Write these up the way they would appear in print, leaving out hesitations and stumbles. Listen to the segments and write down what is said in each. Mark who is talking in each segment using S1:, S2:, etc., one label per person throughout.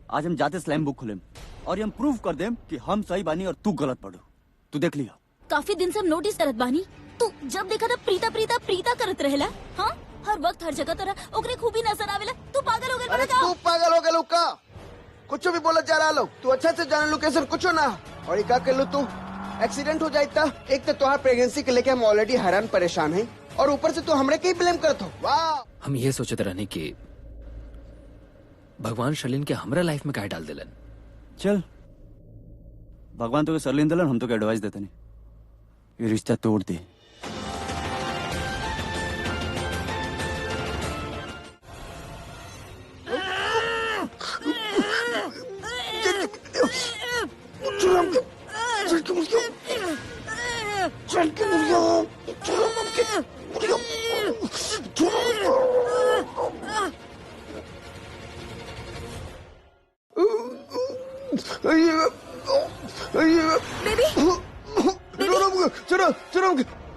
S1: आज हम जाते स्लैम बुक खुलेम और हम प्रूव कर देम कि हम सही बानी और तू गलत पड़ू। तू देख लिया।
S2: काफी दिन से हम नोटिस करत बानी, तू जब देखा था प्रीता प्रीता प्रीता करत रहेला। हाँ, हर वक्त हर जगह तरह ओकरे खूबी नजर आवेला। तू पागल हो गया?
S3: अरे तू पागल हो गया का? कुछ भी बोला जा रहा लोग, तू अच्छा से जान लोकेशन कुछ ना। और ये क्या कर लो तू? एक्सीडेंट हो जाता। एक तो तुम्हारा प्रेगनेंसी के लेके हम ऑलरेडी हैरान परेशान हैं और ऊपर से तू हमरे के ही ब्लेम करत हो। वाह,
S4: हम ये सोचते रहने की भगवान शर्लिन के हमरा लाइफ में काहे डाल दिलन।
S1: चल, भगवान तो सरलिन दिलन, हम तो एडवाइस देते नहीं। ये रिश्ता तोड़ दे।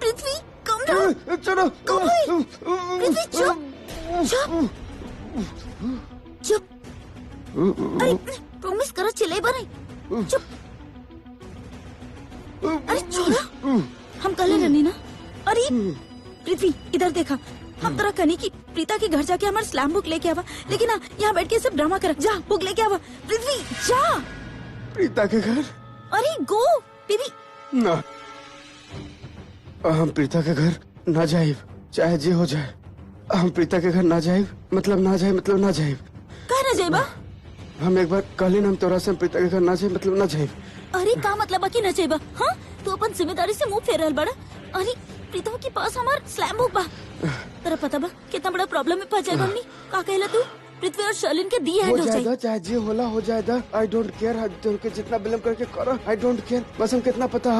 S2: पृथ्वी, कम डाउन। पृथ्वी, चुप चुप। अरे प्रॉमिस करो चिल्लाई बने। चुप। अरे छोड़ो, हम कल रहने ना। अरे पृथ्वी, इधर देखा। हम तरह कनी की प्रीता के घर जाके हमारे स्लैम बुक लेके आवा, लेकिन ना यहाँ बैठ के सब ड्रामा कर। जा बुक लेके आवा। पृथ्वी जा।
S3: प्रीता के घर?
S2: अरे गो पृथ्वी।
S3: ना, हम प्रीता के घर ना जाए, चाहे जे हो जाए। हम प्रीता के घर ना जाए, मतलब ना जाए, मतलब ना जाए।
S2: कह ना जाए बा?
S3: हम एक बार कल हम तोरा से प्रीता के घर ना जाए, मतलब ना जाए।
S2: अरे का मतलब की न चाहिए? हाँ, तू अपन जिम्मेदारी से मुंह फेर रहल बड़ा। अरे प्रीता के पास हमार स्लैम बुक बा। तेरा पता बा कितना बड़ा प्रॉब्लम में फंस जाए हमनी। का कहला तू? पृथ्वी और शर्लिन के दी हैंड हो जाए।
S3: चाहे जे होला हो जाएगा। आई डोंट केयर, तुमके जितना ब्लेम करके करो। आई डोंट केयर। बस हम कितना पता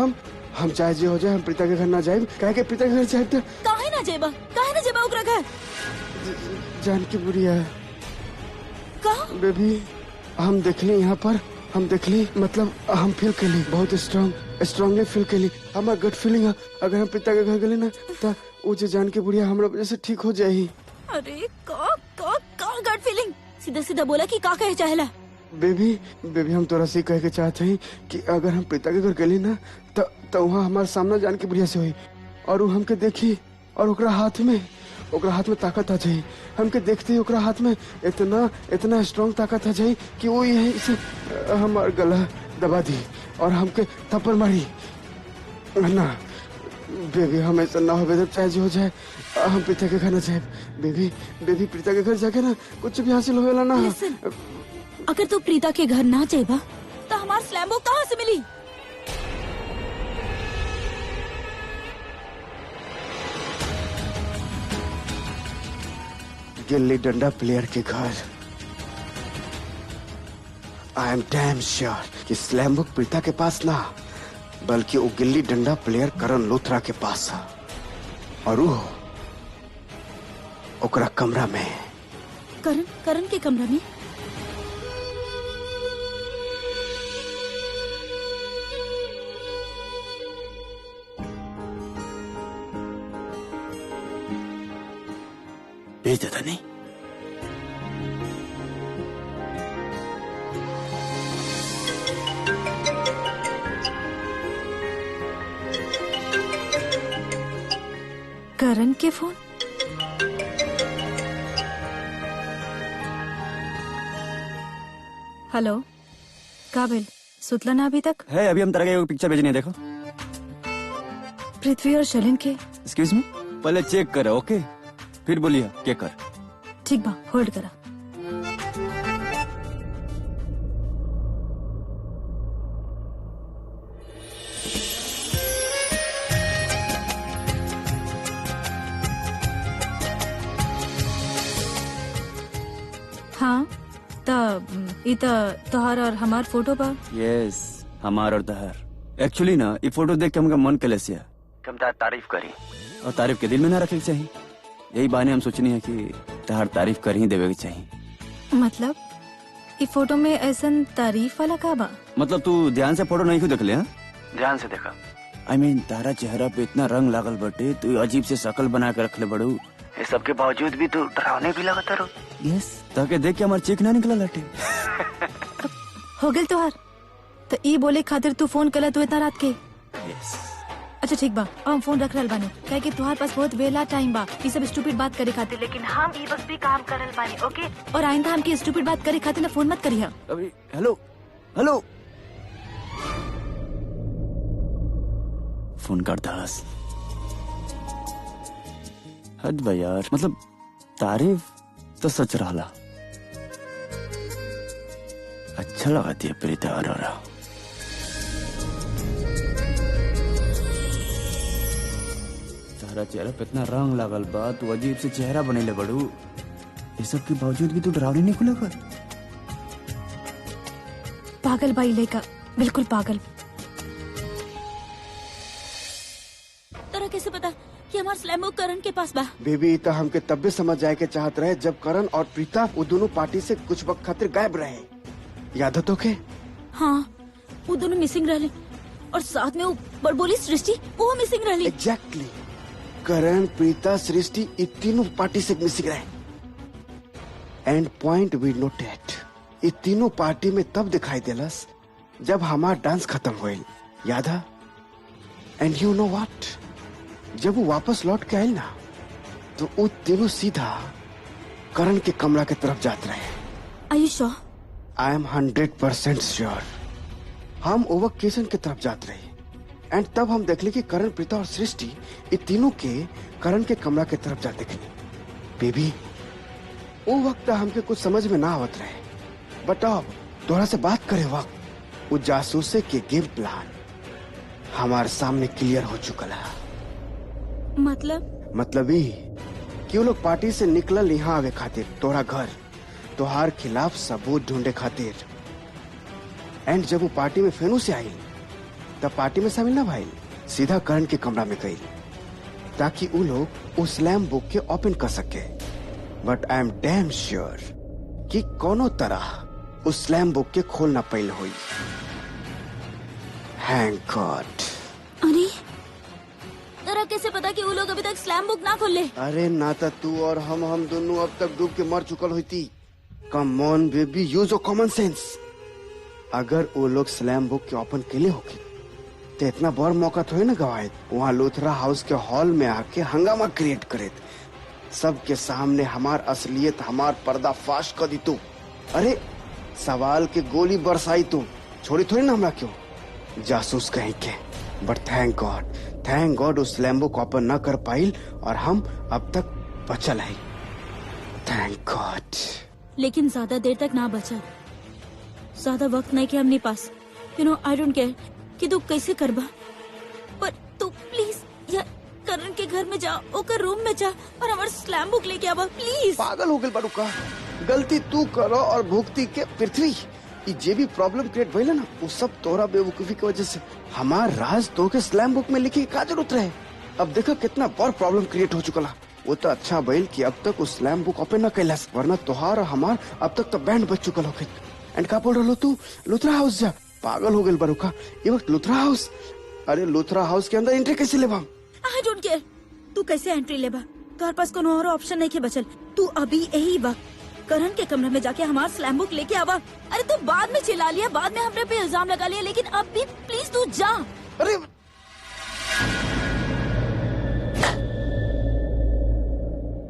S3: हम चाहे जे हो जाए, हम प्रीता के घर ना जाए। काहे के प्रीता के घर जाए?
S2: काहे ना जेबा? काहे ना जेबा ओकरा घर?
S3: जान की बुढ़िया
S2: का
S3: बेबी, हम देखली यहाँ पर, हम देखली, मतलब हम फील केली, बहुत स्ट्रांगली फील केली। हमार गट फीलिंग है, अगर हम पिता के घर गली ना तो वो जो जान के बुढ़िया हमरा वजह से ठीक हो जाये।
S2: अरे का गट फीलिंग? सीधा सीधा बोला कि का कहे चाहेला?
S3: बेबी हम तोरा से कहे के चाहते हैं कि अगर हम पिता के घर गली ना तो वहाँ हमारे सामने जान के बुढ़िया से हुई और वो हमके देखी और ओकरा हाथ में ताकत आ जाये। हमके देखते ही ओकरा हाथ में इतना स्ट्रॉन्ग ताकत आ जाये कि वो यही से हमार गला दबा दी और हमके थप्पड़ मारी ना। बेबी हम ऐसा ना हो, बेदर चाहे जो हो जाए, हम प्रीता के घर ना जाए। बेबी प्रीता के घर जाके ना कुछ भी हासिल होएला ना।
S2: अगर तू प्रीता के घर ना जाएगा तो हमारा स्लैम बुक कहाँ से मिली?
S3: गिल्ली डंडा प्लेयर के घर। आई एम डैम श्योर कि स्लैम बुक प्रीता के पास ना, बल्कि वो गिल्ली डंडा प्लेयर करण लोथरा के पास है और वो ओकरा कमरा में।
S2: करण के कमरा में?
S1: भेज देता नहीं।
S2: करण के फोन? हेलो, काबिल सुतला ना अभी तक?
S1: है, अभी हम तरह के पिक्चर भेजने, देखो।
S2: पृथ्वी और शर्लिन के।
S1: एक्सक्यूज मी, पहले चेक करो, ओके? फिर बोलिए क्या कर।
S2: ठीक बा, होल्ड करा। हाँ, तोहार और हमार फोटो बा।
S1: यस, हमार और तहर। एक्चुअली ना ये फोटो देख के हमका मन कलेसिया कम तारीफ करी और तारीफ के दिल में ना रखे चाहिए। यही बहाने हम सोचनी है कि तहर तारीफ कर ही देवे के चाहिए।
S2: मतलब ये फोटो में ऐसा तारीफ वाला का बा?
S1: मतलब तू ध्यान से फोटो नहीं क्यों देख ले? ध्यान से देखा। I mean, तारा चेहरा पे इतना रंग लागल बटे, तू अजीब से शकल बना के रख ले बड़ू। ये सब के बावजूद भी तू डरावने भी लगता रहो। यस, ताकि देख के हमारे चीख ना निकला लटे।
S5: हो गल तोहार तो ई बोले खातिर तू फोन कला तू इतना रात के।
S1: यस।
S5: अच्छा ठीक बा, हम फोन रख रहल बानी काहे कि तुम्हारे पास बहुत वेला टाइम बा ये सब स्टूपिड बात करे खातिर, लेकिन हम ई वक्त भी काम कर रहल बानी, ओके? और आइंदा हमके स्टूपिड बात करे खातिर ना फोन मत करिहा।
S1: अभी हेलो हेलो फोन करता हस। हद बा यार, मतलब तारीफ तो सच रहला। अच्छा लगा थी प्रीता अरोरा। तारा चेहरा पे इतना रंग लागल बा, तू अजीब से चेहरा बनेले बड़ू। ये सब के बावजूद भी तू डरावनी नहीं खुला कर।
S5: पागल बाई लेका, बिल्कुल पागल।
S2: तोरा कैसे पता कि हमार स्लैम बुक करण के पास बा?
S3: बेबी तो हमके तब भी समझ जाए के चाहत रहे जब करण और प्रीता वो दोनों पार्टी से कुछ वक्त खातिर गायब रहे। याद है तो के?
S2: हाँ, वो दोनों मिसिंग रहले और साथ में वो बड़बोली सृष्टि वो मिसिंग रहली।
S3: एग्जैक्टली। करण, प्रीता, सृष्टि ये तीनों पार्टी से मिसिंग रहे। एंड पॉइंट वी नोटेड, ये तीनों पार्टी में तब दिखाई देलस जब हमार डांस खत्म होइल। याद है? एंड यू नो व्हाट, जब वो वापस लौट के आयल ना तो वो तीनों सीधा करण के कमरा के तरफ जाते रहे।
S2: Are you sure?
S3: I am 100% sure. हम ओवरकेशन की तरफ जाते रहे एंड तब हम देख ली कि करण, प्रीता और सृष्टि ये तीनों के करण के कमरा की तरफ जाते गए। बेबी वो वक्त हमके कुछ समझ में ना आवत रहे, बट अब तोरा से बात करे वक्त वो जासूसे के गेम प्लान हमारे सामने क्लियर हो चुका है। मतलब ही कि वो लोग पार्टी से निकलल यहाँ आवे खातिर तोरा घर तोहार खिलाफ सबूत ढूंढे खातिर। एंड जब वो पार्टी में फेनू से आई तब पार्टी में शामिल ना भाई, सीधा करण के कमरा में गई ताकि वो लोग उस स्लैम बुक के ओपन कर सके। But I am damn sure कि कोनो तरह उस स्लैम बुक के खोलना पाइल हुई। Thank God.
S2: अरे तोरा कैसे पता कि वो लोग अभी तक स्लैम बुक ना खोले?
S3: अरे ना तो तू और हम दोनों अब तक डूब के मर चुकल हुई। Come on baby, use your common sense. अगर वो लोग स्लैम बुक के ओपन के लिए होगी तो इतना बड़ मौका थोड़ी ना गवाए। वहाँ लूथरा हाउस के हॉल में आके हंगामा क्रिएट करे, सबके सामने हमार असलियत, हमार पर्दाफाश कर दी तू। अरे सवाल के गोली बरसाई तू, छोड़ी थोड़ी ना हमरा क्यों जासूस कहीं के। बट थैंक गॉड उस स्लैम बुक ओपन न कर पाइल और हम अब तक बचल है। Thank God.
S2: लेकिन ज्यादा देर तक ना बचा, ज्यादा वक्त नहीं के हमने पास। You know I don't care कि तू कैसे करबा, पर तू प्लीज या करण के घर में जा, ओकर रूम में जा और हमार स्लैम बुक लेके आवा प्लीज।
S3: पागल हो गए बारू का? गलती तू करो और भुगती के पृथ्वी। ये जे भी प्रॉब्लम क्रिएट भइल ना वो सब तोरा बेवकूफी की वजह से। हमार राज तो के स्लैम बुक में लिखे का जरूरत रहे? अब देखो कितना बड़ प्रॉब्लम क्रिएट हो चुका। वो तो अच्छा भइल कि अब तक उस स्लैम बुक ओपन न कैलास, वरना तोहार और हमार अब तक तो बैंड बच चुकल होके। एंड का बोल रहा तू? लुथरा हाउस जा। पागल हो गए बारू का? ये वक्त लुथरा हाउस? अरे लुथरा हाउस के अंदर एंट्री कैसे लेबा?
S2: आई डोंट केयर तू कैसे एंट्री लेबा, तुम्हारे पास कोनो और ऑप्शन नहीं के बचल। तू अभी यही वक्त करण के कमरे में जाके हमारा स्लैम बुक लेके आवा। अरे तू बाद में चिल्ला लिया, बाद में हमने पे इल्जाम लगा लिया, लेकिन अब भी प्लीज तू जा।
S3: अरे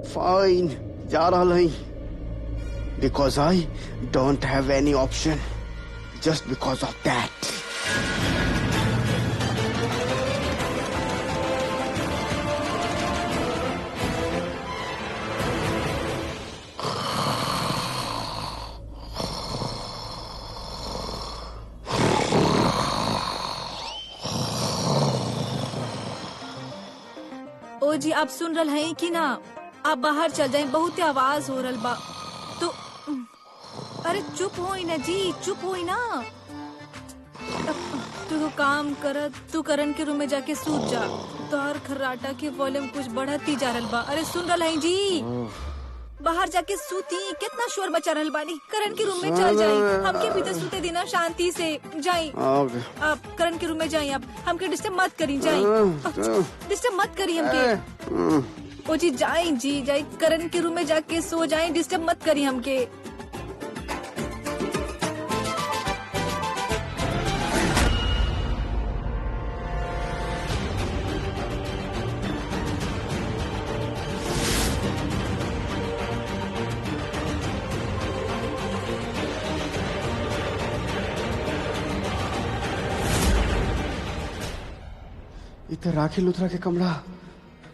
S3: फाइन, जा रहा है because I don't have any option, just because of that.
S5: ओ जी आप सुन रहे हैं कि ना? आप बाहर चल जाएं, बहुत आवाज हो रहा बा। तो अरे चुप हो ना जी, चुप हो ना। तू काम कर, तू करण के रूम में जाके सूत जा। तोहर खर्राटा के वॉल्यूम कुछ बढ़ती जा रहा बा। अरे सुन रहा है जी, बाहर जाके सूती। कितना शोर मचा रहल बानी। करण के रूम में चल जाई, हमके भी तो सूते देना शांति से। जाई आप करण के रूम में जाई, आप हमके डिस्टर्ब मत करी। जाई, डिस्टर्ब मत करी हमके। ओ जी जाई जी, जाई करण के रूम में जाके सो जाई, डिस्टर्ब मत करी हमके।
S3: तो राखी लुथरा के कमरा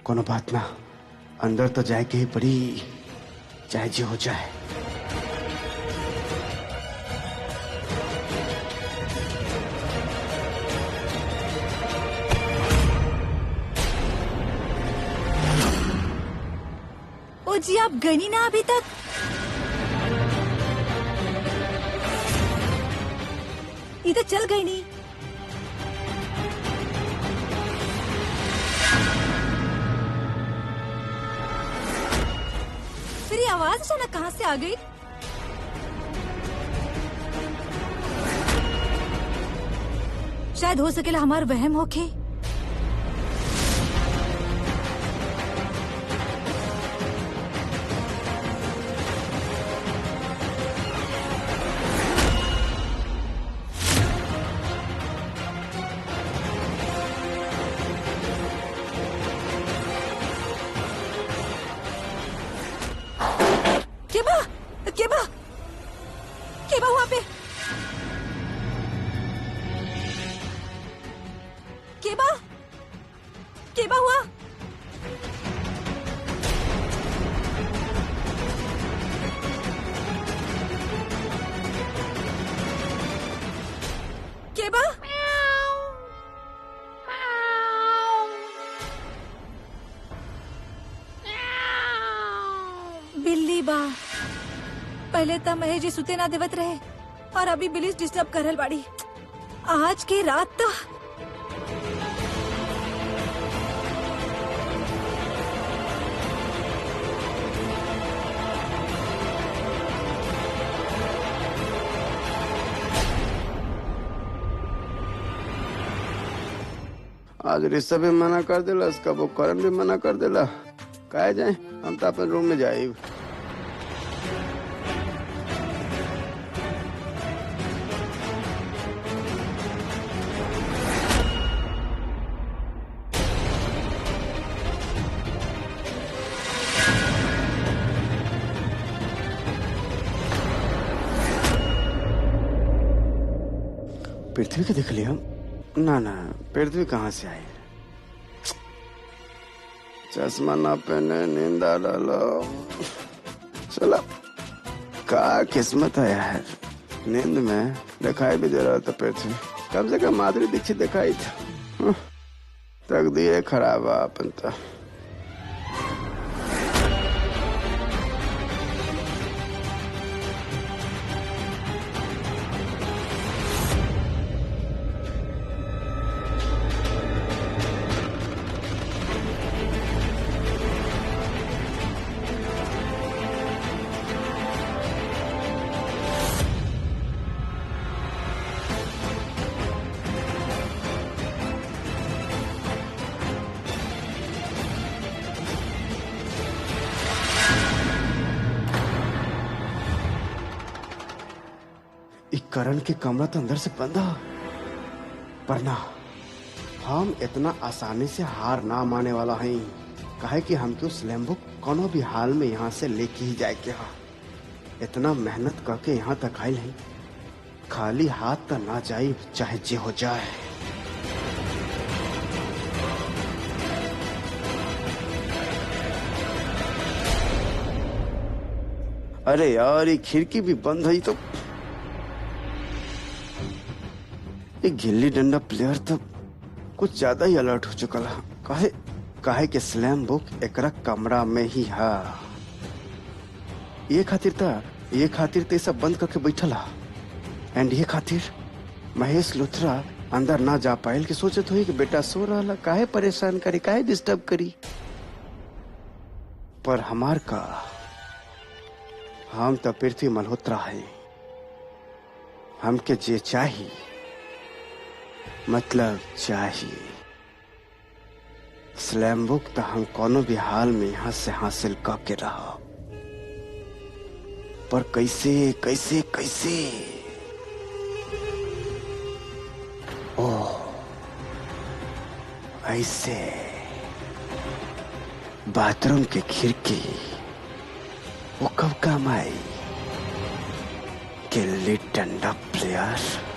S3: कोनो बात ना, अंदर तो जाए के ही पड़ी, चाहे जो हो जाए।
S5: ओ जी आप गई नहीं ना अभी तक? इधर चल गई नहीं। फिर ये आवाज अचानक कहाँ से आ गई? शायद हो सकेला हमार वहम होके। केबा केबा केबा वहाँ पे, केबा केबा हुआ? केबा बिल्ली बा। पहले तो महेश जी सुते ना देवत रहे और अभी बिल्ली डिस्टर्ब करल बाड़ी। आज के रात तो
S3: आज ऋषा भी मना कर देला, इसका वो करण भी मना कर देला। काहे जाए, हम तो अपन रूम में जाए। पृथ्वी के देख लिया? ना ना, पृथ्वी कहाँ से आई? चश्मा ना पहने, नींद आ डालो। चला, का किस्मत है यार, नींद में दिखाई भी दे रहा था पृथ्वी। कम से कम माधुरी दीक्षित दिखाई था। तकदीर खराब है अपन तो। करण के कमरा तो अंदर से बंद है, पर ना, हम इतना आसानी से हार ना माने वाला हैं। काहे कि हमके उस स्लैम बुक कोनो भी हाल में यहाँ से लेके ही जाए के। इतना मेहनत करके यहाँ तक आयल हैं, खाली हाथ तो ना जाए, चाहे जे हो जाए। अरे यार, ये खिड़की भी बंद है तो एक गिल्ली डंडा प्लेयर तो कुछ ज्यादा ही अलर्ट हो चुका है। काहे के स्लैम बुक एकरा कमरा में ही है। ये खातिर ते सब बंद करके बैठल है। एंड ये खातिर महेश लुथरा अंदर ना जा पायल कि सोचत हुई कि बेटा सो रहा, काहे परेशान करी, काहे डिस्टर्ब करी। पर हमार का, हम तो पृथ्वी मल्होत्रा है। हमके जे चाहिए, मतलब चाहिए स्लैम बुक तो हम कोनो भी हाल में यहाँ से हासिल करके रहा। पर कैसे कैसे कैसे? ओह, ऐसे बाथरूम की खिड़की वो कब काम आई? गिल्ली डंडा प्लेयर।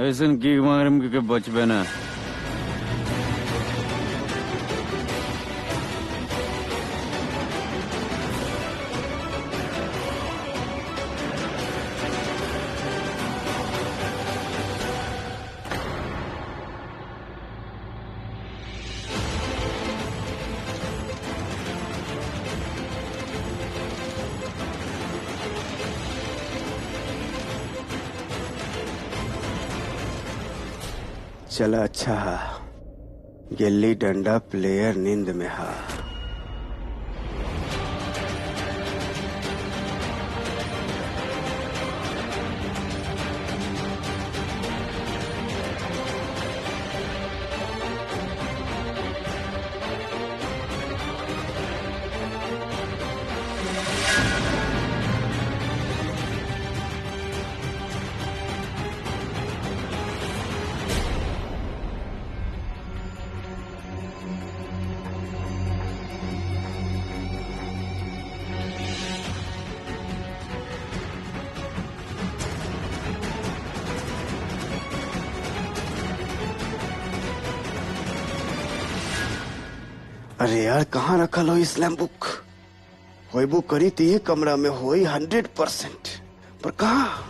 S1: ऐसे की मांग के बचबे ना।
S3: चला अच्छा हा, गिल्ली डंडा प्लेयर नींद में हा। अरे यार कहाँ रखल हो स्लैम बुक? होई बुक करी तो ये कमरा में होई 100%, पर कहाँ?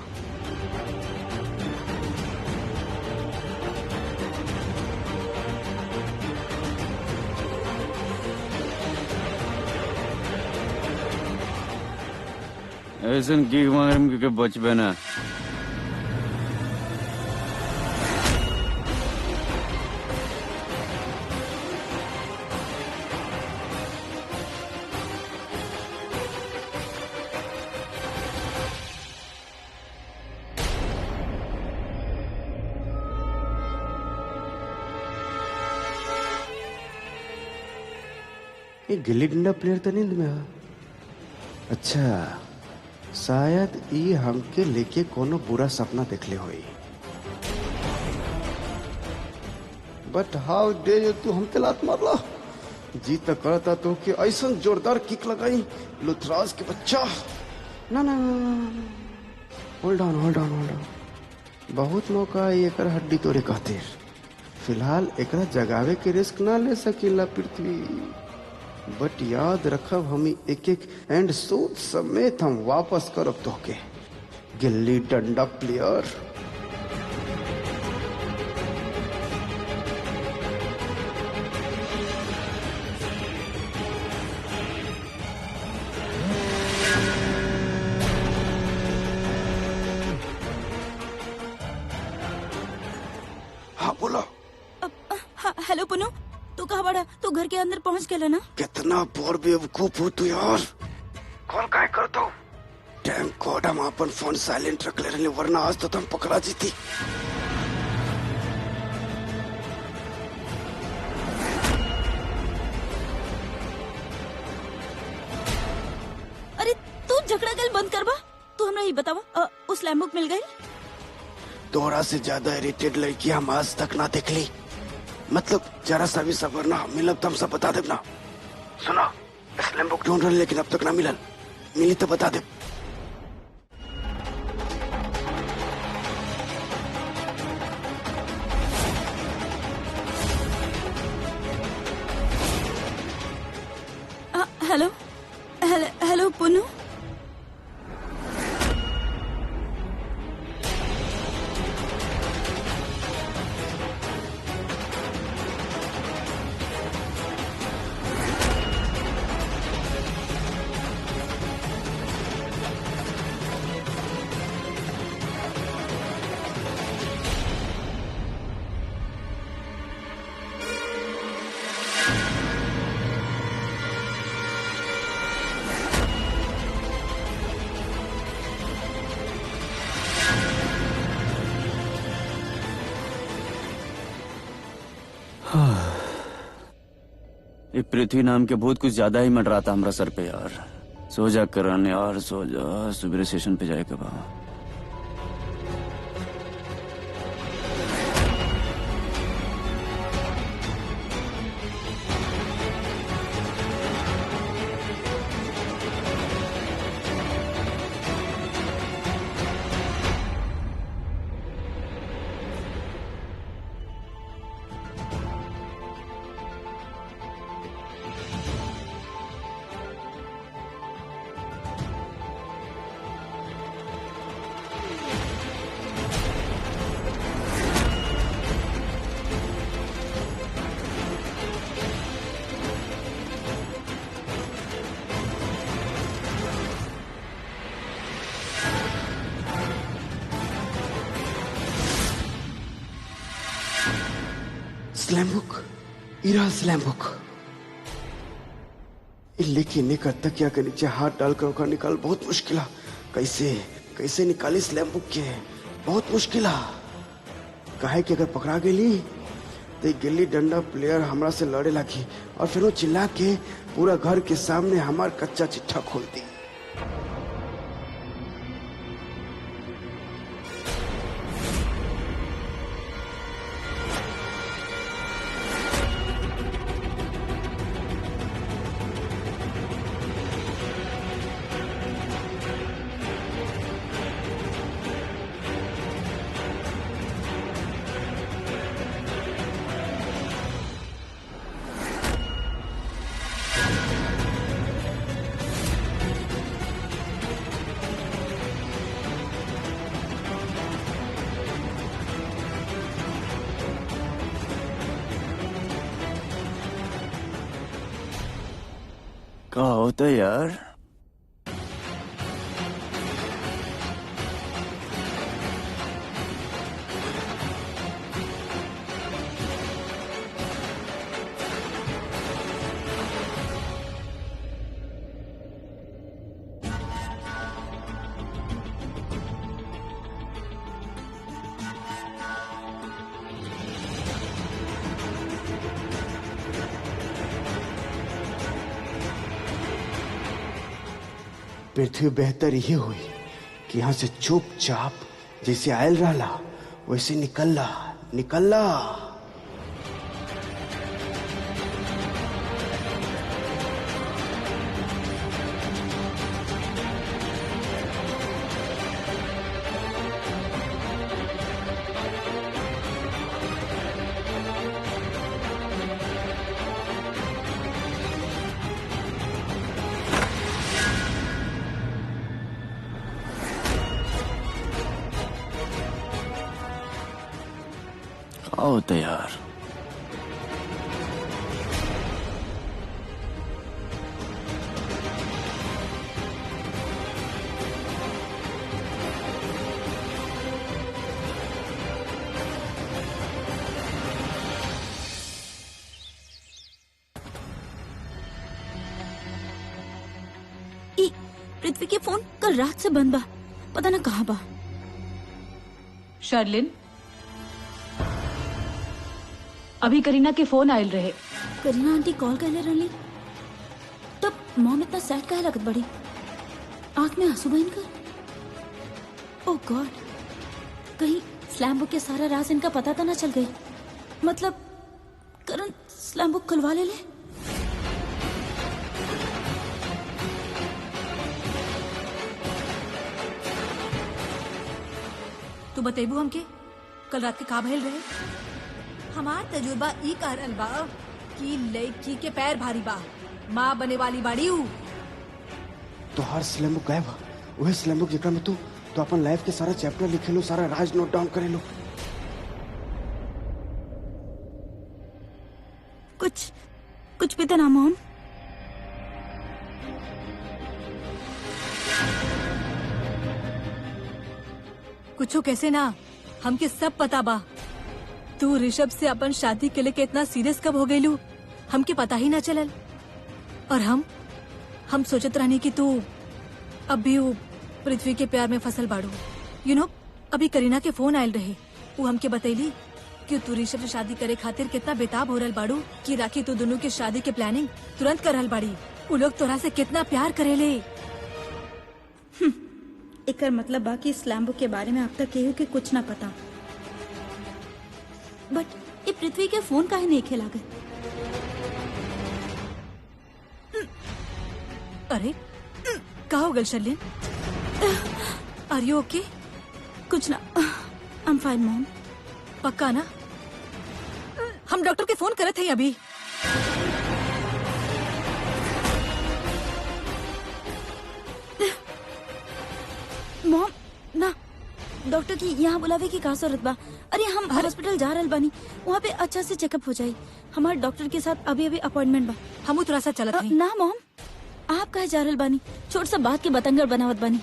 S1: ऐसे की मांग के बचबे ना।
S3: ये गिल्ली डंडा प्लेयर तो नींद में हा। अच्छा, शायद ये हमके लेके कोनो बुरा सपना देखले होई। बट हाउ डे यू तू हमके लात मारला। जी तक करता तो कि ऐसा जोरदार किक लगाई लुथराज के बच्चा। ना ना hold on hold on hold on, बहुत मौका है एकर हड्डी तोड़े खातिर। फिलहाल एकरा जगावे के रिस्क ना ले सकीला पृथ्वी, बट याद रखब हम एक एक एंड सूद समेत हम वापस करब तोहके गिल्ली डंडा प्लेयर। हाँ बोलो।
S2: हेलो पुनू, तू कहाँ बड़ा? तू घर के अंदर पहुँच गया ना?
S3: कितना बोर बेवकूफ हो तू यार। कॉल काय कर दो। टैंक कोड हम अपन फोन साइलेंट रख ले रहे, वरना आज तो तुम पकड़ा जीती।
S2: अरे तू झगड़ा गल बंद करवा। तू हमरा ही बतावा, उस लैम्बुक मिल गई?
S3: तोरा से ज्यादा इरिटेट लड़की हम आज तक ना देख ली। मतलब जरा सा भी सबर ना मिलब तो हम सब बता देब ना। सुना, स्लैम बुक ढूंढ रहे लेकिन अब तक ना मिलल। मिली तो बता दे।
S2: Hello hello पुनू।
S1: ये पृथ्वी नाम के भूत कुछ ज्यादा ही मंडराता हमरा सर पे यार। सो जा करण यार, सो जा, सुबह स्टेशन पे जाए कब।
S3: स्लैम बुक, इरा स्लैम बुक। लेकिन निकल तकिया के नीचे हाथ डालकर ओकर निकाल बहुत मुश्किल। कैसे कैसे निकाली स्लैम बुक के, बहुत मुश्किल। काहे कि अगर पकड़ा गेली तो एक गिल्ली डंडा प्लेयर हमरा से लड़े लगी और फिर वो चिल्ला के पूरा घर के सामने हमार कच्चा चिट्ठा खोल दी।
S1: क्या होता है यार?
S3: पृथ्वी बेहतर ये हुई कि यहाँ से चुपचाप जैसे आयल रहला वैसे निकलला निकलला।
S1: क्या होता है यार?
S2: पृथ्वी के फोन कल रात से बंद बा, पता ना कहाँ बा।
S6: शर्लिन, अभी करीना के फोन आयल रहे।
S2: करीना आंटी कॉल कहले रहली, तब मॉम इतना सैड काहे लगत बड़ी? आंख में आंसू बहन कर। ओह गॉड, कहीं स्लैम बुक के सारा राज इनका पता तो ना चल गई? मतलब करण स्लैम बुक खुलवा ले।
S5: तू बतेबू हमके कल रात के का भइल रहे? हमार तजुर्बा ई कहल बा कि लड़की के पैर भारी बा, माँ बने वाली बाड़ी ऊ।
S3: तो हर स्लैम बुक गायब, वही स्लैम बुक जेकरा में तू तो अपन लाइफ के सारा चैप्टर लिखे लो, सारा राज नोट डाउन करे लो।
S2: कुछ भी तो ना मॉम।
S5: कुछो कैसे ना, हमके सब पता बा। तू ऋषभ से अपन शादी के लिए कितना सीरियस कब हो गईलू हमके पता ही ना चलल। और हम सोचत रहनी कि तू अब भी वो पृथ्वी के प्यार में फसल बाड़ू। यू नो, अभी करीना के फोन आयल रहे, वो हमके बतैली कि तू ऋषभ से शादी करे खातिर कितना बेताब हो रहल बाड़ू कि राखी तू दोनों की शादी के प्लानिंग तुरंत कर रहल बाड़ी। वो लोग तोरा से कितना प्यार करेले।
S2: एकर मतलब बाकी स्लैम बुक के बारे में अब तक केहू के कुछ ना पता। बट ये पृथ्वी के फोन काहे नहीं खेला गए?
S5: अरे का हो गल शर्लिन? आर यू ओके?
S2: कुछ ना, आई एम फाइन मॉम।
S5: पक्का ना? हम डॉक्टर के फोन करे थे अभी।
S2: मॉम ना, डॉक्टर की यहाँ बुलावे की का जरूरत बा? अरे हम हॉस्पिटल जा रहल बानी, वहाँ पे अच्छा से चेकअप हो जाये। हमारे डॉक्टर के साथ अभी अपॉइंटमेंट बा।
S5: हम थोड़ा सा चलत हई।
S2: ना मॉम, आप कहे जा रहल बानी? छोट सा बात के बतंगड़ बनावत बानी।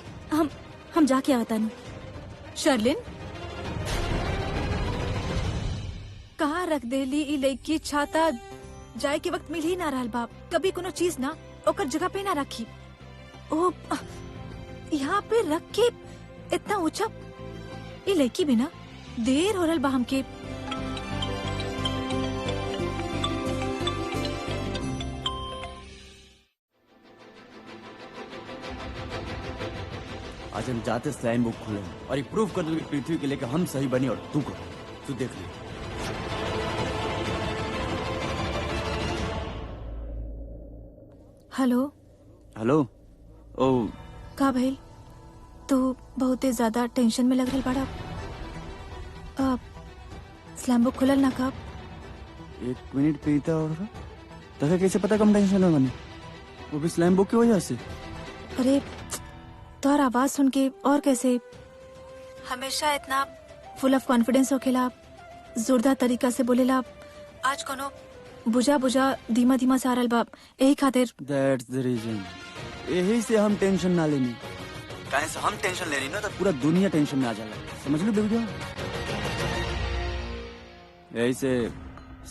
S2: हम जाके आवता नहीं।
S5: शर्लिन, कहाँ रख देली ई लड़की छाता जाए के वक्त मिल ही ना रहल बाप। कभी कोनो चीज ना ओकर जगह पे ना रखी। ओ यहाँ पे रख के इतना ऊंचा ई लड़की भी ना देर हो रहल बा हमके।
S1: आज हम जाते स्लाइम बुक खोले और ये प्रूफ कर दो कि पृथ्वी के लेके हम सही बनी और तू को तू देख ले।
S5: Hello
S1: hello. ओ
S5: का भइल? तू बहुते ज्यादा टेंशन में लग रहल बाड़ा। स्लैम बुक खुलल ना कब?
S1: 1 मिनट प्रीता और तके कैसे पता कम टेंशन में बनी? वो भी स्लाइम बुक की वजह से।
S5: अरे तोहर आवाज सुन के और कैसे हमेशा इतना फुल ऑफ कॉन्फिडेंस होखेला, जोरदार तरीका से बोलेला। आज कोनो बुझा बुझा धीमा धीमा से आ रहल बाप, यही खातिर।
S1: That's the reason। यही से हम टेंशन ना लेनी। काहे से हम टेंशन ले रही ना तो पूरा दुनिया टेंशन में आ जाला। समझ लो बेबी। यही से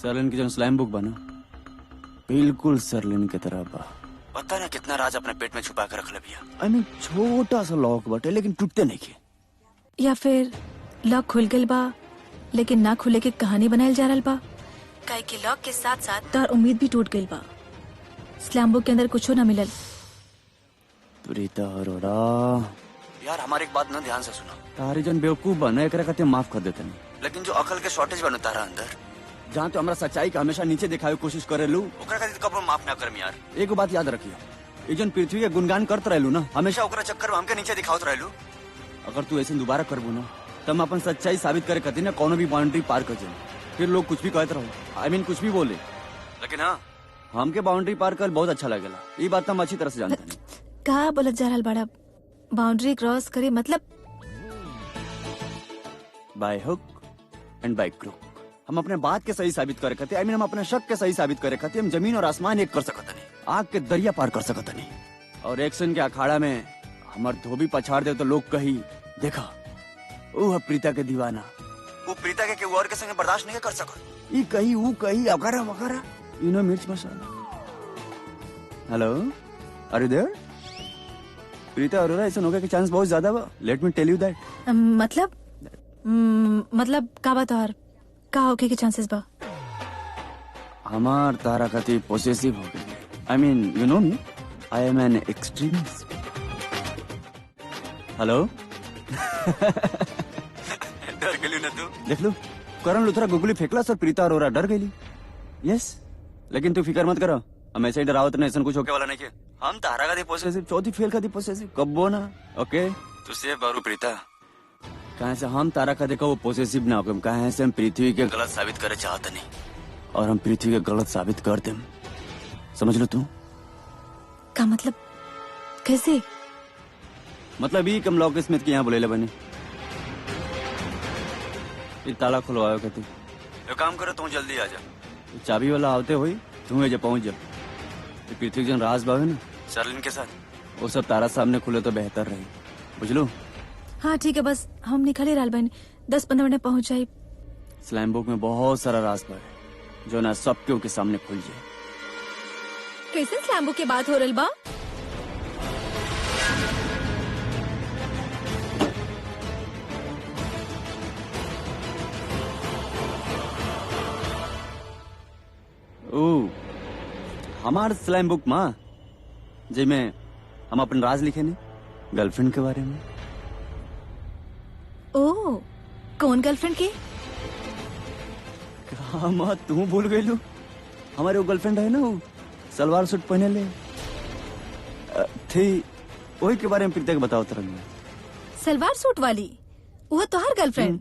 S1: सरलिन की जो स्लाइम बुक बना बिल्कुल सरलिन की तरह बा। पता ना कितना राज अपने पेट में छुपा कर रख ले भैया। आई मीन छोटा सा लॉक बटे लेकिन टूटते नहीं के।
S5: या फिर लॉक खुल गइल बा लेकिन ना खुले के कहानी बनायल जा रहल बा। काहे कि लॉक के साथ साथ तोहर उम्मीद भी टूट गइल बा। स्लैम बुक के अंदर कुछो ना मिलल।
S1: प्रीता अरोड़ा यार हमारी एक बात ना ध्यान से सुना। तारी जन बेवकूफ बना एकरा खातिर माफ कर देते नहीं, लेकिन जो अकल के शॉर्टेज बना तारा अंदर जहाँ तो हमारा सच्चाई का हमेशा नीचे दिखावे कोशिश करे लू ओकरा खातिर कब माफ ना करम यार। एक बात याद रखियो, ये जन पृथ्वी के गुणगान करते रहलू ना हमेशा ओकरा चक्कर में हमके नीचे दिखावत रहलू। अगर तू ऐसे दोबारा करबू ना तब अपन सच्चाई साबित करे खातिर ना कोनो भी बाउंड्री पार कर जाए। फिर लोग कुछ भी कहते रहो, आई मीन कुछ भी बोले, लेकिन हाँ हमके बाउंड्री पार कर बहुत अच्छा लगेला। ये बात हम अच्छी तरह से जानते हैं।
S5: का बोलत जा रहल बाड़ा? बाउंड्री क्रॉस करे मतलब?
S1: By hook and by crook हम अपने बात के सही साबित करे खातिर, आई मीन हम अपने शक के सही साबित करे खातिर हम जमीन और आसमान एक कर सकत नहीं, आग के दरिया पार कर सकत नहीं। और एक्शन के अखाड़ा में हमार धोबी पछाड़ दे तो लोग कही देखा वो है प्रीता के दीवाना, वो प्रीता के केहू और के संगे बर्दाश्त नहीं कर सकत। ई कही वो कही वगैरह वगैरह। यू नो मिर्च मसाला। Hello are you there? Preeta Arora ऐसा होने के चांस बहुत ज्यादा बा। Let me tell you that.
S5: मतलब का बा तोहर का होके के चांसेस बा?
S1: हमार तारा खातिर पोसेसिव हो गई। I mean you know me, I am an extremist. Hello डर गेली ना तू? देख लो करण लुथरा गुगली फेंकला सर प्रीता अरोड़ा डर गई। यस लेकिन तू फिकर मत करो, हम ऐसे ही डरावत नहीं, ऐसा कुछ होके वाला नहीं है। हम तारा का पोसेसिव चौथी फेल का पोसेसिव कब्बो ना। ओके तू सेफ बारू प्रीता। कहाँ से हम तारा का देखा वो पोसेसिव ना हो, कहाँ से हम पृथ्वी के गलत साबित करे चाहते नहीं और हम पृथ्वी के गलत साबित कर दे। समझ लो तू
S5: का मतलब? कैसे
S1: मतलब ये कम लॉक स्मिथ के यहाँ बोले बने ताला खुलवाओ कहते ये काम करो तू जल्दी आ जा। चाबी वाला आवते हुई तू जब पहुंच जा पृथ्वी जन राज बाबे ना सरलिन के साथ वो सब तारा सामने खुले तो बेहतर रही। बुझलो?
S5: हाँ ठीक है, बस हम निकल ही रहल बानी, 10-15 मिनट पहुंच जाए।
S1: स्लैम बुक में बहुत सारा राज बा है जो ना सबके के सामने खुल जाए।
S5: कैसे स्लैम बुक के बात हो रहल बा?
S1: ओ हमार स्लैम बुक माँ जिसमें हम अपन राज लिखे ने गर्लफ्रेंड के बारे में।
S5: ओह कौन गर्लफ्रेंड के?
S1: हाँ माँ तू भूल गई लू हमारे वो गर्लफ्रेंड है ना वो सलवार सूट पहने ले थी वही के बारे में प्रीता के बताओ तरंग।
S5: सलवार सूट वाली वो तोहर गर्लफ्रेंड?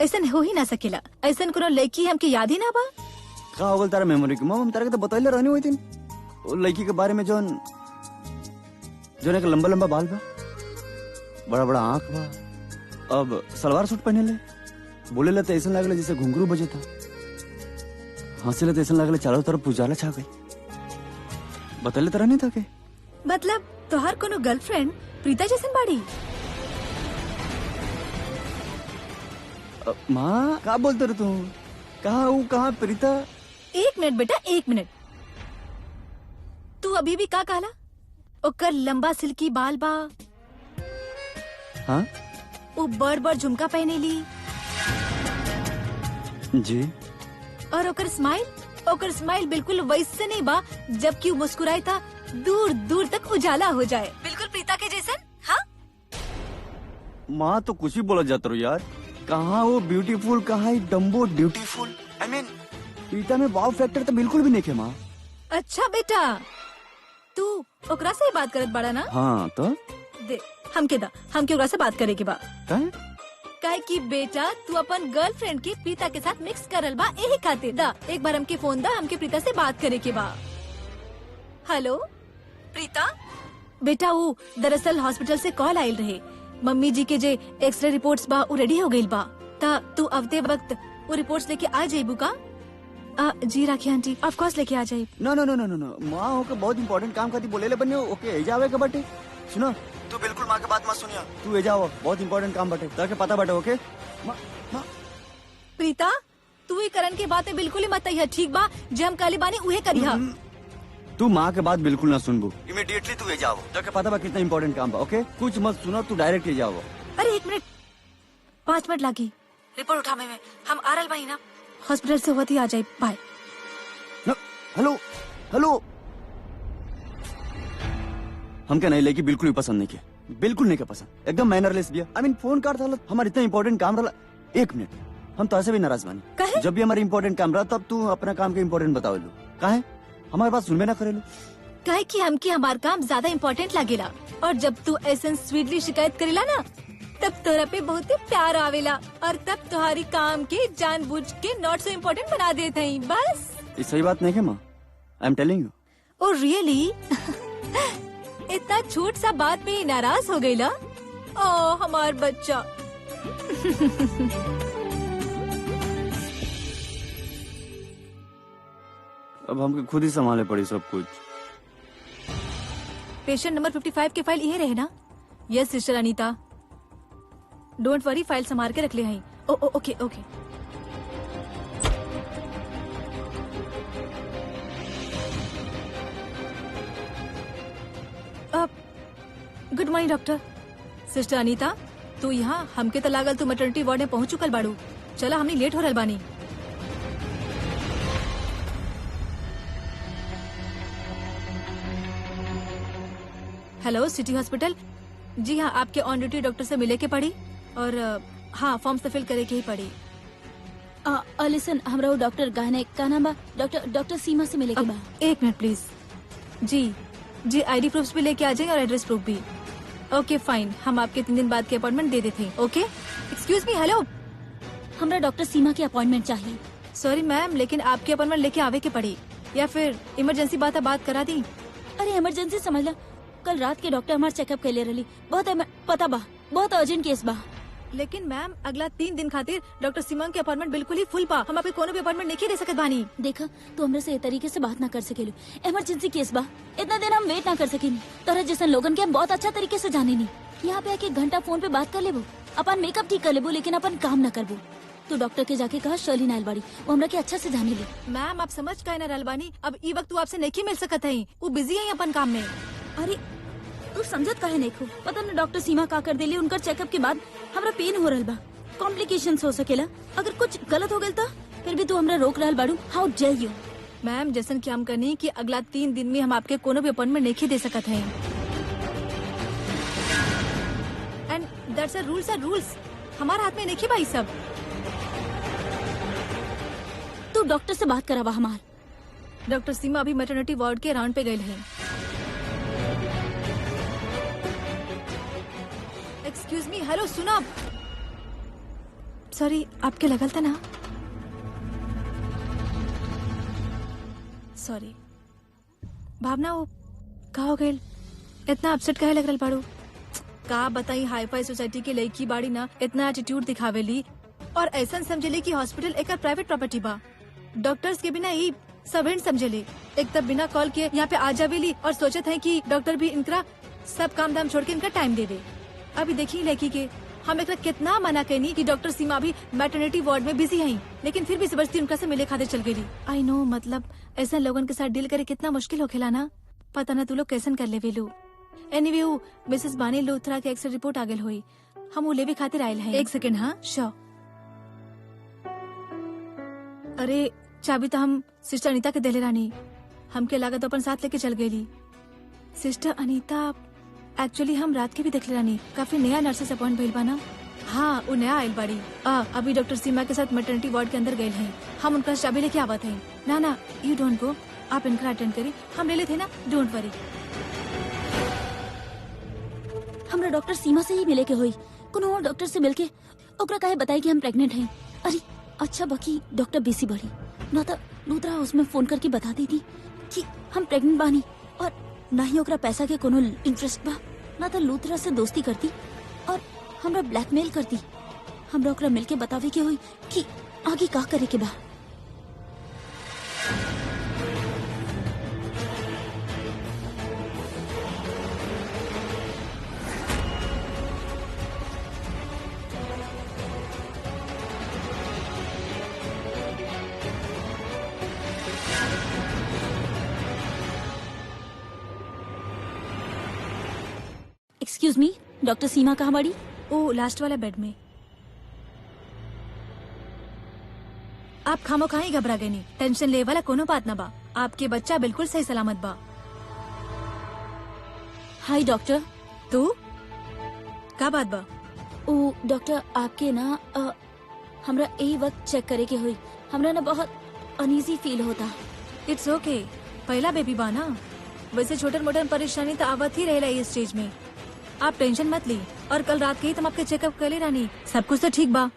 S5: ऐसा हो ही ना सकेला, ऐसा कोनो लड़की हमके याद ही ना बा।
S1: का हो गल तारा मेमोरी की माँ? हम तारा के तो बताइले रहनी हुई थी वो लड़की के बारे में जो एक लंबा लंबा बाल बा, बड़ा बड़ा आँख बा, अब सलवार सूट पहने ले, बोले ला तो ऐसा लगला जैसे घुंघरू बजे था, हंसे ला तो ऐसा लगला चारों तरफ पुजाला छा गई। बताइले तरह नहीं था के?
S5: मतलब तोहर कोनो गर्लफ्रेंड प्रीता जैसन बाड़ी?
S1: माँ का बोलते रहे तू? कहाँ हूँ, कहाँ प्रीता?
S5: 1 मिनट बेटा, 1 मिनट। तू अभी भी का कहला? ओकर लंबा सिल्की बाल बा,
S1: हाँ
S5: वो बड़ झुमका पहने ली,
S1: जी।
S5: और ओकर स्माइल बिल्कुल वैसे नहीं बा जबकि वो मुस्कुराए था दूर दूर तक उजाला हो जाए, बिल्कुल प्रीता के जैसन। हाँ
S1: माँ तो कुछ ही बोला जाता रो यार। कहाँ वो ब्यूटीफुल, कहाँ ही dumbo beautiful. I mean Preeta में वाव फैक्टर तो बिल्कुल भी नहीं है माँ।
S5: अच्छा बेटा, तू ओकरा से ही बात करत बड़ा ना?
S1: हाँ तो
S5: दे हमके ओकरा से बात करे के बा। काहे कि बेटा तू अपन गर्लफ्रेंड के प्रीता के साथ मिक्स करल बा, यही खातिर दा एक बार हमके फोन दा, हमके प्रीता से बात करे के बा। हेलो प्रीता बेटा, वो दरअसल हॉस्पिटल से कॉल आयल रहे, मम्मी जी के जे एक्सरे रिपोर्ट्स बा वो रेडी हो गइल बा, ता तू अवते वक्त वो रिपोर्ट्स लेके आ जाइबू का? जी राखी आंटी, ऑफ कोर्स लेके आ जाइब।
S1: नो नो नो नो नो, माँ होकर बहुत इंपॉर्टेंट काम करती बोले ले बन्ने। ओके जावे के बटे सुनो, तू बिल्कुल माँ के बात मत सुनिया, तू ए जाओ, बहुत इंपॉर्टेंट काम बटे, ताकि पता बटे। ओके माँ
S5: प्रीता, तू ही करण के बातें बिल्कुल ही मत कहिया, ठीक बा? जे हम कहले बानी उहे करिहा।
S1: तू माँ के बात बिल्कुल ना सुनबू, इमीडिएटली तू ए जाओ, ताकि पता बा कितना इंपॉर्टेंट काम बा। ओके कुछ मत सुनो, तू डायरेक्ट ए जाओ।
S5: अरे 1 मिनट, 5 मिनट लागी रिपोर्ट उठावे में, हम आ रहल बानी ना, हॉस्पिटल से होती आ जाए। बाय।
S1: हेलो हेलो, हमके नहीं लेगी, बिल्कुल भी पसंद नहीं किया, बिल्कुल नहीं क्या पसंद, एकदम मैनरलेस भी है। आई मीन फोन कर था हमारा इतना इंपॉर्टेंट काम रहा। 1 मिनट, हम तो ऐसे भी नाराज बानी।
S5: काहे?
S1: जब भी हमारा इंपॉर्टेंट काम रहा तब तू अपना काम के इंपॉर्टेंट बताओ लो, काहे हमारे बात सुनबे ना करे लो।
S5: काहे कि हमके हमार काम ज्यादा इम्पोर्टेंट लागेला, और जब तू ऐसा स्वीटली शिकायत करेला ना, तब तोरा पे बहुत ही प्यार आवेला, और तब तुम्हारी काम के जानबूझ के नॉट सो इम्पोर्टेंट बना देते हैं। बस
S1: ये सही बात नहीं है माँ, I am telling you.
S5: Oh really? इतना छोट सा बात पे ही नाराज हो गईला? ओ हमार बच्चा।
S1: अब हमके खुद ही संभाले पड़ी सब कुछ।
S5: पेशेंट नंबर 55 के फाइल यही रहे ना? Yes sister Anita, don't worry, file संभाल के रख ले हैं। Okay okay. Good morning doctor. Sister Anita, तू यहाँ, हमके तो लागल तू मैटरनिटी वार्ड में पहुँच चुकल बाड़ू, चला हमनी लेट हो रहल बानी। हेलो सिटी हॉस्पिटल, जी हाँ, आपके ऑन ड्यूटी डॉक्टर से मिले के पड़ी, और हाँ फॉर्म से फिल करे के ही पड़ी।
S2: लिसन, हमरा वो डॉक्टर गाने का नाम बा, डॉक्टर सीमा से मिले के बा।
S5: 1 मिनट प्लीज। जी आईडी प्रूफ भी लेके आ जाए और एड्रेस प्रूफ भी। ओके फाइन, हम आपके 3 दिन बाद की अपॉइंटमेंट दे देते हैं। ओके एक्सक्यूज मी, हेलो,
S2: हमरा डॉक्टर सीमा की अपॉइंटमेंट चाहिए।
S5: सॉरी मैम, लेकिन आपकी अपॉइंटमेंट लेके आवे के पड़ी, या फिर इमरजेंसी बात करा दी?
S2: अरे इमरजेंसी समझ ला, कल रात के डॉक्टर हमारे चेकअप के लिए रही, पता बा बहुत अर्जेंट केस बा।
S5: लेकिन मैम अगला 3 दिन खातिर डॉक्टर सीमा की अपॉइंटमेंट बिल्कुल ही फुल बा, हम आपके कोनो भी अपॉइंटमेंट नहीं दे सकत बानी।
S2: देखा, तू हमरे से ये तरीके से बात ना कर सकेलू, इमरजेंसी केस बा, इतना दिन हम वेट ना कर सकेनी। तोरा जैसन लोगन के हम बहुत अच्छा तरीके से जाने नहीं, यहाँ पे आके 1 घंटा फोन पे बात कर लेबू, अपन मेकअप ठीक कर लेबू, लेकिन अपन काम न करबू। तू डॉक्टर के जाके कहा शर्लिन आयल बाड़ी, वो हमरा के अच्छा से जाने ली।
S5: मैम आप समझ का ना रहल बानी, अब ई वक्त आपसे नहीं मिल सकत है, वो बिजी है अपन काम में।
S2: अरे तू समझत काहे नहीं खो? पता न डॉक्टर सीमा का कर देली, उनकर चेकअप के बाद हमरा पेन हो रहल बा, कॉम्प्लिकेशंस हो सकेला, अगर कुछ गलत हो गल तो फिर भी तू हमरा रोक रहल बाड़ू। हाउ डेयर यू?
S5: मैम जैसन कि हम करनी कि अगला 3 दिन में हम आपके कोनो भी अपॉइंटमेंट नहीं दे सकत हैं, एंड दैट्स अ रूल्स, हमारे हाथ में नहीं भाई सब।
S2: तू डॉक्टर से बात करावा हमार।
S5: डॉक्टर सीमा अभी मैटरनिटी वार्ड के राउंड पे गए हैं। एक्सक्यूज मी, हेलो सुना, सॉरी आपके लगल था ना? सॉरी भावना, वो का हो गए, इतना अपसेट काहे लग रहा बाड़ू? का बताई, हाई फाई सोसाइटी के लड़की बाड़ी ना इतना एटीट्यूड दिखावेली, और ऐसा समझेली कि हॉस्पिटल एक प्राइवेट प्रॉपर्टी बा, डॉक्टर्स के बिना ही सर्वेंट समझेली। एक तब बिना कॉल किए यहाँ पे आ जावेली और सोचत है कि डॉक्टर भी इनका सब काम धाम छोड़ के इनका टाइम दे दे। अभी देखिए लड़की के हम एकरा कितना मना कहनी कि डॉक्टर सीमा अभी मैटरनिटी वार्ड में बिजी हैं, लेकिन फिर भी जबरदस्ती उनका से मिले खातिर चल गई। आई नो, मतलब ऐसा लोगन के साथ डील करे कितना मुश्किल होखेला ना। पता ना तू लोग कैसन कर ले वेलू। एनीवे मिसेस बानी लूथरा के एक्सरे रिपोर्ट आ गेल हुई, हम वो लेवे खातिर आयल हैं। एक सेकंड। हाँ श्योर। अरे चाबी तो हम सिस्टर अनीता के देले रानी, हमके लागत अपन साथ लेके चल गई। सिस्टर अनीता एक्चुअली हम रात के भी देखले रानी, काफी नया नर्सेस अपॉइंट भइल बा ना। हाँ वो नया आयल बाड़ी। अभी डॉक्टर सीमा के साथ मैटरनिटी वार्ड के अंदर गए हैं, हम उनका चाबी लेके आवत हैं। ना ना यू डोंट गो, आप इनका अटेंड करी, हम ले लेते ना, डोंट वरी।
S2: हमरा डॉक्टर सीमा से ही मिले के होई, कोनो और डॉक्टर से मिलके ओकरा काहे बताई कि हम प्रेग्नेंट हैं। अरे अच्छा बाकी डॉक्टर बीसी बड़ी ना तो लूथरा उसमें फोन करके बता देती कि हम प्रेग्नेंट बानी, और ना ही ओकरा पैसा के कोनो इंटरेस्ट बा, ना तो लूथरा से दोस्ती करती और हमरा ब्लैकमेल करती। हमरा ओकरा मिलके बतावे के होई कि आगे का करे के बा। एक्सक्यूज मी, डॉक्टर सीमा कहाँ बड़ी?
S5: ओ लास्ट वाला बेड में। आप खामो खाई घबरा गई नहीं, टेंशन ले वाला कोनो बात ना बा, आपके बच्चा बिल्कुल सही सलामत बा।
S2: हाय डॉक्टर।
S5: तू का बात बा?
S2: ओ डॉक्टर आपके ना हमरा यही वक्त चेक करे के हुई, हमरा ना बहुत अनईजी फील होता।
S5: इट्स ओके, पहला बेबी बा ना, वैसे छोटे मोटे परेशानी तो आवत ही रहेला इस स्टेज में। आप टेंशन मत ली, और कल रात के ही तुम आपके चेकअप कर ले रानी, सब कुछ तो ठीक बा।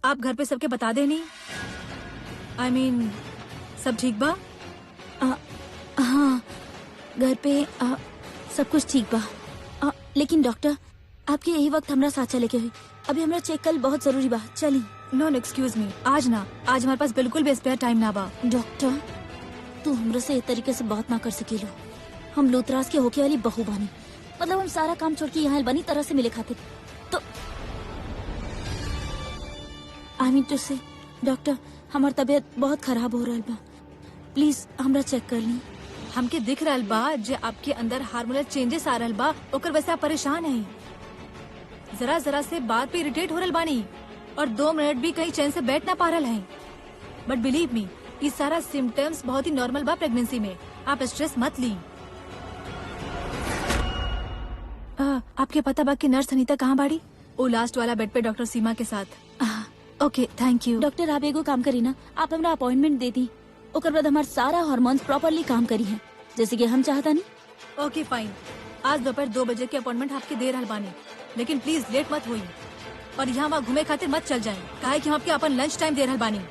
S5: आप घर पे सबके बता देनी, आई मीन सब ठीक बा?
S2: हाँ घर पे सब कुछ ठीक बा, लेकिन डॉक्टर आपके यही वक्त हमरा साथ चले के हुई, अभी हमरा चेक कल बहुत जरूरी बा, चली।
S5: नो एक्सक्यूज मी, आज ना, आज हमारे पास बिल्कुल भी स्पेयर टाइम ना बा।
S2: डॉक्टर तू हमरा से इस तरीके से बात ना कर सकेलो, हम लूथराज के होके वाली बहू बानी, मतलब हम सारा काम छोड़ के यहाँ बनी तरह से मिले खातिर, तो आई मीन टू से डॉक्टर हमार तबीयत बहुत खराब हो रहा बा, प्लीज हमरा चेक कर ली।
S5: हमके दिख रहा बा जे आपके अंदर हार्मोनल चेंजेस आ रहा बा, ओकर वैसे आप परेशान हैं, जरा जरा से बात पे इरिटेट हो रहा बानी, और 2 मिनट भी कहीं चैन से बैठ ना पा रहा है। बट बिलीव मी, ये सारा सिम्टम्स बहुत ही नॉर्मल बा प्रेगनेंसी में, आप स्ट्रेस मत ली। आपके पता बा कि नर्स अनीता कहाँ बाड़ी? वो लास्ट वाला बेड पे डॉक्टर सीमा के साथ। ओके थैंक यू।
S2: डॉक्टर आप एगो काम करी ना, आप हमरा अपॉइंटमेंट दे दी, ओकर बाद हमारे सारा हार्मोन्स प्रॉपरली काम करी है जैसे कि हम चाहता नहीं।
S5: ओके फाइन, आज दोपहर 2 बजे के अपॉइंटमेंट आपके दे रहल बानी, लेकिन प्लीज लेट मत होई, और यहाँ वहाँ घूमे खातिर मत चल जाएं, काहे कि हम आपके अपन लंच टाइम दे रहल बानी।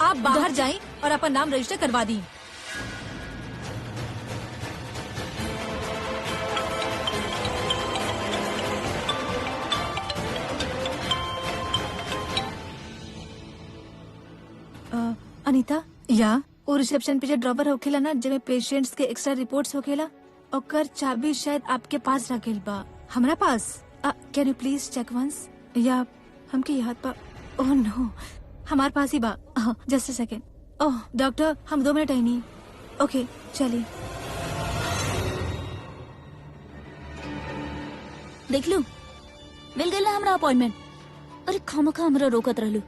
S5: आप बाहर जाएं और अपन नाम रजिस्टर करवा दी। अनीता, या वो रिसेप्शन पे जो ड्रॉवर होखेला ना, जिसमें पेशेंट्स के एक्स्ट्रा रिपोर्ट्स होखेला, ओकर चाबी शायद आपके पास रखेल बा। हमरा पास? Can you please check once? या हमके याद बा? ओह नो, हमारे पास ही बा। Just a second. ओह डॉक्टर, हम 2 मिनट आई नहीं। ओके चलिए।
S2: देख लू मिल गई हमरा अपॉइंटमेंट। अरे खामखा हमरा रोकत रहलू,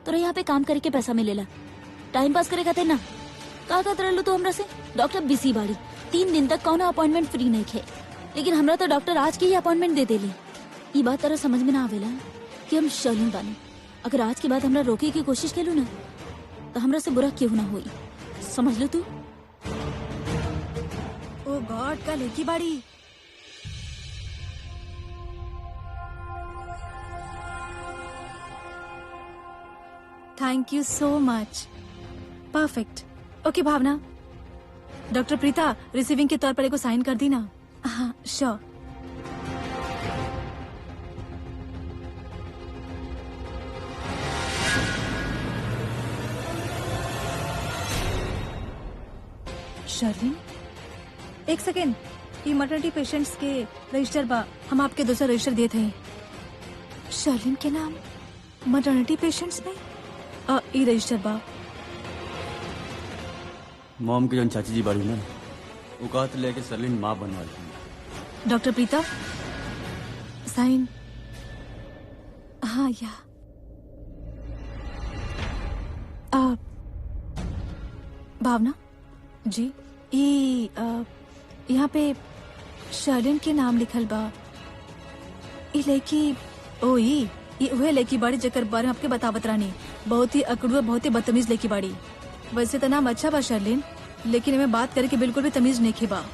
S2: तोरा यहाँ पे काम करे के पैसा मिलेला, टाइम पास करे खातिर ना। का कहत रहलू तो हमरा से? डॉक्टर बिजी बाड़ी, 3 दिन तक कौन अपॉइंटमेंट फ्री नहीं खे, लेकिन हमरा तो डॉक्टर आज के ही अपॉइंटमेंट दे देले। ये बात तेरा समझ में ना आवेला कि हम शर्लिन बानी, अगर आज के बाद हमरा रोके की कोशिश केलू ना तो हमरा से बुरा क्यों ना हुई, समझ लो तू।
S5: ओ गॉड, का लेकी बाड़ी। Thank you so much, perfect. Okay Bhavna, doctor Preeta receiving के तौर पर एक साइन कर दी ना। हाँ श्योर। शर्लिन, एक सेकेंड, ये मटर्निटी पेशेंट्स के रजिस्टर बा, हम आपके दूसरा रजिस्टर दिए थे। शर्लिन के नाम मटर्निटी पेशेंट्स में ई रजिस्टर बा।
S1: मॉम की जन चाची जी बाड़ी ना वो कहत लेके सरलिन माँ बनवा दी।
S5: Doctor Preeta sign. हाँ या भावना जी यहाँ पे शर्लिन के नाम लिखल बा। ई लड़की ओ ई उहे लड़की बाड़ी जकर बारे में आपके बतावत रानी। बहुत ही अकड़ुआ, बहुत ही बदतमीज लड़की बाड़ी। वैसे तो नाम अच्छा बा शर्लिन, लेकिन हमें बात करे के बिल्कुल भी तमीज नहीं बा।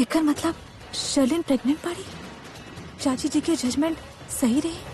S5: एकर मतलब शर्लिन प्रेग्नेंट बाड़ी। चाची जी के जजमेंट सही रही।